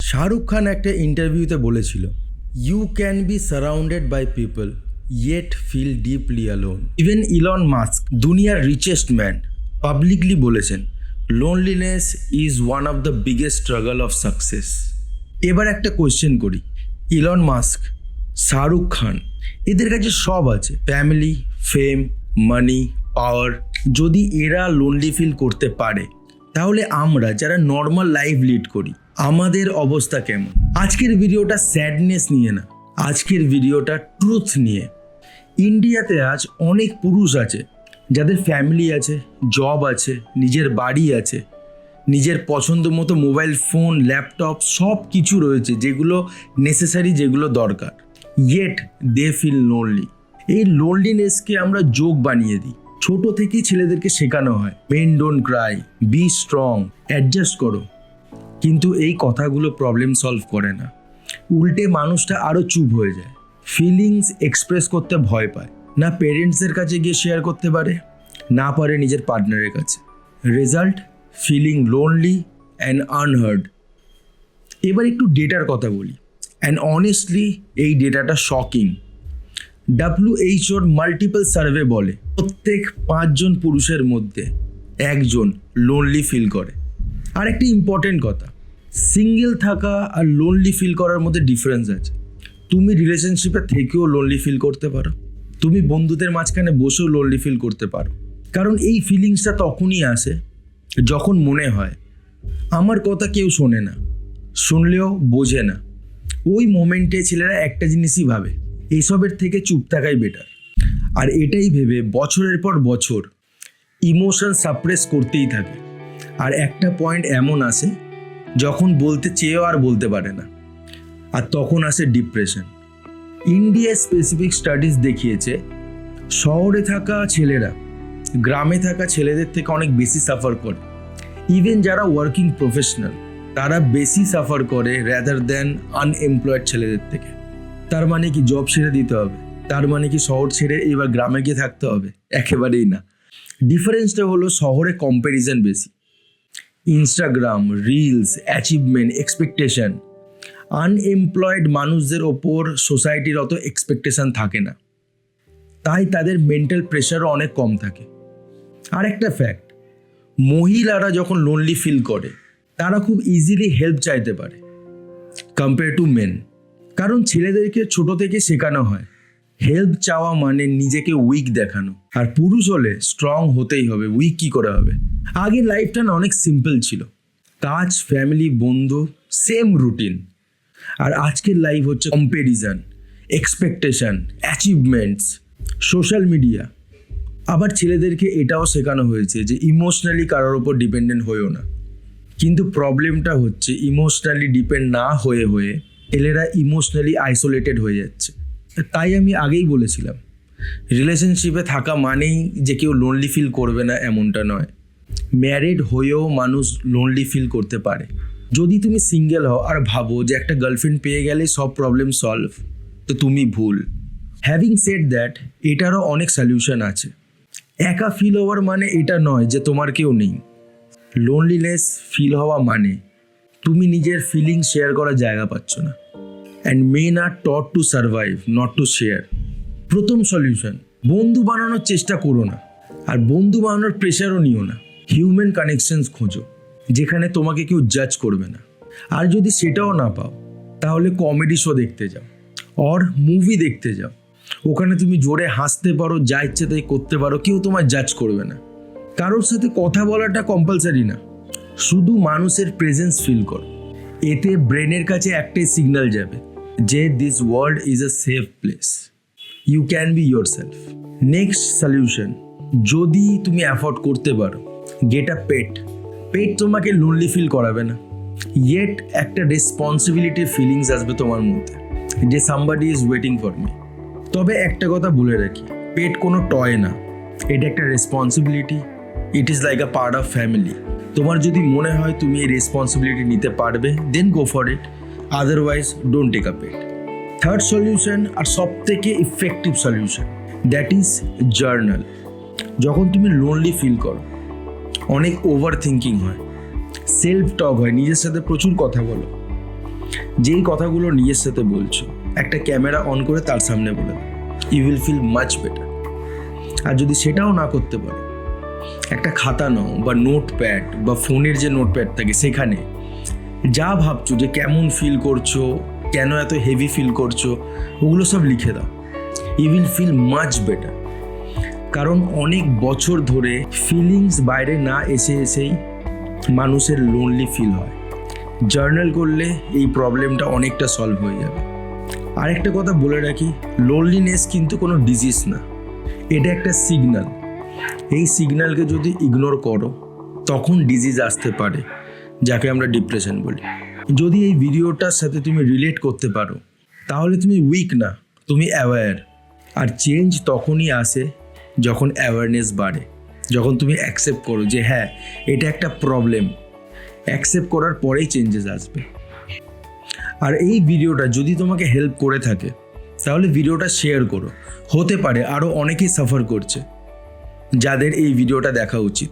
শাহরুখ খান একটা ইন্টারভিউতে বলেছিল, you can be surrounded by people yet feel deeply alone. Even Elon Musk, দুনিয়ার richest man, publicly বলেছেন loneliness is one of the biggest struggle of success. এবার একটা question করি, Elon Musk, Shahrukh Khan, এদের কাছে সব আছে, ফ্যামিলি, ফেম, মানি, পাওয়ার। যদি এরা লোনলি ফিল করতে পারে, তাহলে আমরা যারা নর্মাল লাইফ লিড করি আমাদের অবস্থা কেমন? আজকের ভিডিওটা স্যাডনেস নিয়ে না, আজকের ভিডিওটা ট্রুথ নিয়ে। ইন্ডিয়াতে আজ অনেক পুরুষ আছে যাদের ফ্যামিলি আছে, জব আছে, নিজের বাড়ি আছে, নিজের পছন্দ মতো মোবাইল ফোন, ল্যাপটপ সব কিছু রয়েছে, যেগুলো নেসেসারি, যেগুলো দরকার। Yet they feel lonely. এই লোনলিনেসকে আমরা জোক বানিয়ে দিই। ছোট থেকেই ছেলেদেরকে শেখানো হয়, men don't cry, be strong, adjust করো। কিন্তু এই কথাগুলো প্রবলেম সলভ করে না, উল্টে মানুষটা আরও চুপ হয়ে যায়, ফিলিংস এক্সপ্রেস করতে ভয় পায়, না পেরেন্টসদের কাছে গিয়ে শেয়ার করতে পারে, না পারে নিজের পার্টনারের কাছে। Result, feeling lonely and unheard. এবার একটু ডেটার কথা বলি, অ্যান্ড অনেস্টলি এই ডেটাটা শকিং। WHO মাল্টিপল সার্ভে বলে প্রত্যেক 5 জন পুরুষের মধ্যে 1 জন লোনলি ফিল করে। আর একটা ইম্পর্টেন্ট কথা, সিঙ্গেল থাকা আর লোনলি ফিল করার মধ্যে ডিফারেন্স আছে। তুমি রিলেশনশিপে থেকেও লোনলি ফিল করতে পারো, তুমি বন্ধুদের মাঝখানে বসেও লোনলি ফিল করতে পারো। কারণ এই ফিলিংসটা তখনই আসে যখন মনে হয় আমার কথা কেউ শোনে না, শুনলেও বোঝে না। ওই মোমেন্টে ছেলেরা একটা জিনিসই ভাবে, এসবের থেকে চুপ থাকাই বেটার। আর এটাই ভেবে বছরের পর বছর ইমোশন সাপ্রেস করতেই থাকে। আর একটা পয়েন্ট এমন আসে যখন বলতে চেয়েও আর বলতে পারে না, আর তখন আসে ডিপ্রেশন। ইন্ডিয়া স্পেসিফিক স্টাডিজ দেখিয়েছে শহরে থাকা ছেলেরা গ্রামে থাকা ছেলেদের থেকে অনেক বেশি সাফার করে। ইভেন যারা ওয়ার্কিং প্রফেশনাল তারা বেশি সাফার করে র্যাদার দ্যান আনএমপ্লয়েড ছেলেদের থেকে। তার মানে কি জব ছেড়ে দিতে হবে? তার মানে কি শহর ছেড়ে এবার গ্রামে গিয়ে থাকতে হবে? একেবারেই না। ডিফারেন্সটা হলো শহরে কম্প্যারিজন বেশি, Instagram, reels, achievement, expectation. Unemployed মানুষদের ওপর সোসাইটির অত এক্সপেকটেশন থাকে না, তাই তাদের মেন্টাল প্রেশারও অনেক কম থাকে। আর একটা ফ্যাক্ট, মহিলারা যখন লোনলি ফিল করে তারা খুব ইজিলি হেল্প চাইতে পারে কম্পেয়ার টু মেন। কারণ ছেলেদেরকে ছোট থেকে শেখানো হয় হেল্প চাওয়া মানে নিজেকে উইক দেখানো, আর পুরুষ হলে স্ট্রং হতেই হবে, উইক কি করে হবে? আগের লাইফটা না অনেক সিম্পল ছিল, কাজ, ফ্যামিলি, বন্ধু, সেম রুটিন। আর আজকের লাইফ হচ্ছে comparison, expectation, achievements, social media. আবার ছেলেদেরকে এটাও শেখানো হয়েছে যে ইমোশনালি কারোর ওপর ডিপেন্ডেন্ট হয়েও না। কিন্তু প্রবলেমটা হচ্ছে ইমোশনালি ডিপেন্ড না হয়ে হয়ে ছেলেরা ইমোশনালি আইসোলেটেড হয়ে যাচ্ছে। তাই আমি আগেই বলেছিলাম, রিলেশনশিপে থাকা মানেই যে কেউ লোনলি ফিল করবে না এমনটা নয়। ম্যারিড হয়েও মানুষ লোনলি ফিল করতে পারে। যদি তুমি সিঙ্গেল হও আর ভাবো যে একটা গার্লফ্রেন্ড পেয়ে গেলে সব প্রবলেম সলভ, তো তুমি ভুল। হ্যাভিং সেড দ্যাট, এটারও অনেক সলিউশন আছে। একা ফিল হওয়ার মানে এটা নয় যে তোমার কেউ নেই। লোনলিনেস ফিল হওয়া মানে তুমি নিজের ফিলিংস শেয়ার করার জায়গা পাচ্ছ না। And men are taught to survive, not to share. প্রথম সলিউশন, বন্ধু বানানোর চেষ্টা করো না, আর বন্ধু বানানোর প্রেশারও নিও না। হিউম্যান কানেকশনস খোঁজো যেখানে তোমাকে কেউ জাজ করবে না। আর যদি সেটাও না পাও, তাহলে কমেডি শো দেখতে যাও অর মুভি দেখতে যাও। ওখানে তুমি জোরে হাসতে পারো, যা ইচ্ছে তাই করতে পারো, কেউ তোমার জাজ করবে না। কারোর সাথে কথা বলাটা কম্পালসারি না, শুধু মানুষের প্রেজেন্স ফিল করো। এতে ব্রেনের কাছে একটাই সিগন্যাল যাবে যে this world is a safe place, you can be yourself. Next solution, যদি তুমি অ্যাফোর্ড করতে পারো, গেট আ পেট। পেট তোমাকে লোনলি ফিল করাবে না, ইয়েট একটা রেসপন্সিবিলিটির ফিলিংস আসবে তোমার মধ্যে যে somebody is waiting for me. তবে একটা কথা বলে রাখি, পেট কোনো টয় না, এটা একটা responsibility. It is like a part of family. তোমার যদি মনে হয় তুমি এই রেসপন্সিবিলিটি নিতে পারবে, then go for it, otherwise don't take a pet. Third solution আর সব থেকে effective solution, that is journal. যখন তুমি লোনলি ফিল করো, অনেক ওভার থিঙ্কিং হয়, সেলফ টক হয়, নিজের সাথে প্রচুর কথা বলো, যেই কথাগুলো নিজের সাথে বলছো একটা ক্যামেরা অন করে তার সামনে বলে দাও, you will feel much better. আর যদি সেটাও না করতে পারো, একটা খাতা নাও বা নোটপ্যাড বা ফোনের যে নোটপ্যাড থাকে সেখানে যা ভাবছো যে কেমন ফিল করছো, কেন এত হেভি ফিল করছো, ওগুলো সব লিখে দাও, you will feel much better. কারণ অনেক বছর ধরে ফিলিংস বাইরে না এসেই মানুষের লোনলি ফিল হয়। জার্নাল করলে এই প্রবলেমটা অনেকটা সলভ হয়ে যাবে। আরেকটা কথা বলে রাখি, লোনলিনেস কিন্তু কোনো ডিজিজ না, এটা একটা সিগন্যাল। এই সিগন্যালকে যদি ইগনোর করো তখন ডিজিজ আসতে পারে, যাকে আমরা ডিপ্রেশন বলি। যদি এই ভিডিওটার সাথে তুমি রিলেট করতে পারো তাহলে তুমি উইক না, তুমি অ্যাওয়্যার। আর চেঞ্জ তখনই আসে যখন অ্যাওয়ারনেস বাড়ে, যখন তুমি অ্যাকসেপ্ট করো যে হ্যাঁ এটা একটা প্রবলেম। অ্যাকসেপ্ট করার পরেই চেঞ্জেস আসবে। আর এই ভিডিওটা যদি তোমাকে হেল্প করে থাকে তাহলে ভিডিওটা শেয়ার করো, হতে পারে আরও অনেকেই সাফার করছে যাদের এই ভিডিওটা দেখা উচিত।